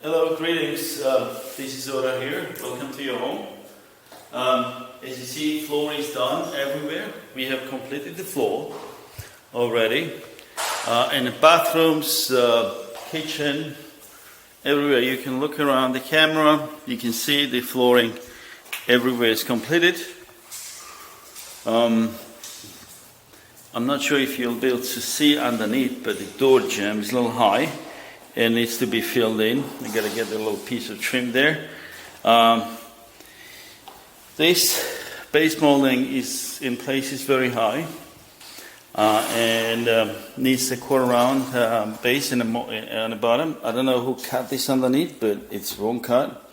Hello, greetings. This is Ora here. Welcome to your home. As you see, floor is done everywhere. We have completed the floor already. In the bathrooms, kitchen, everywhere. You can look around the camera. You can see the flooring everywhere is completed. I'm not sure if you'll be able to see underneath, but the door jamb is a little high. It needs to be filled in. I gotta get a little piece of trim there. This base molding is in places very high and needs a quarter round base on the bottom. I don't know who cut this underneath, but it's wrong cut.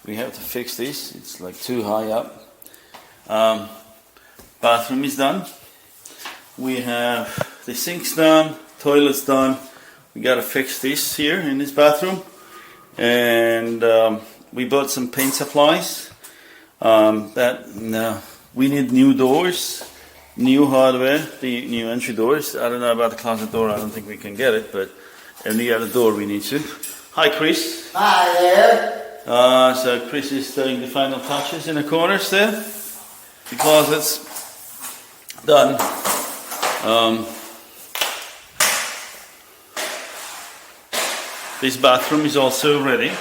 We have to fix this. It's like too high up. Bathroom is done. We have the sinks done, toilets done. We got to fix this here in this bathroom, and we bought some paint supplies. We need new doors, new hardware, the new entry doors. I don't know about the closet door. I don't think we can get it, but any other door we need to. Hi, Chris. Hi there. So Chris is doing the final touches in the corners there. The closet's done. This bathroom is also ready,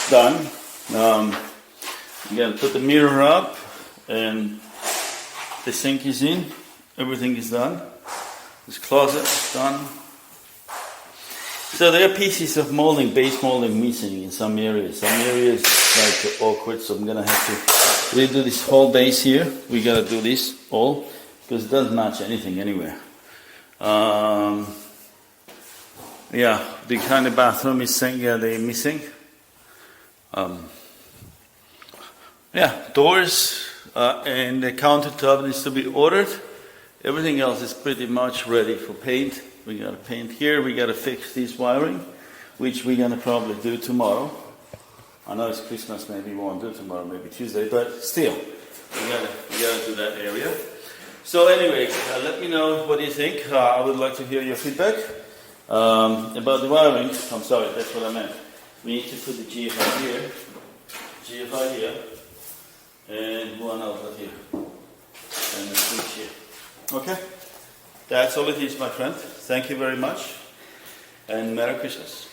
done. You gotta put the mirror up, and the sink is in. Everything is done. This closet is done. So there are pieces of molding, base molding missing in some areas. Some areas like awkward, so I'm gonna have to redo this whole base here. We gotta do this all because it doesn't match anything anywhere. Yeah, the kind of bathroom is saying they're missing. Doors and the countertop needs to be ordered. Everything else is pretty much ready for paint. We gotta paint here. We gotta fix this wiring, which we're gonna probably do tomorrow. I know it's Christmas, maybe we won't do it tomorrow, maybe Tuesday, but still, we gotta do that area. So anyway, let me know what you think. I would like to hear your feedback. About the wiring, I'm sorry, that's what I meant. We need to put the GFI here, and one outlet here, and the switch here. Okay? That's all it is, my friend. Thank you very much, and Merry Christmas.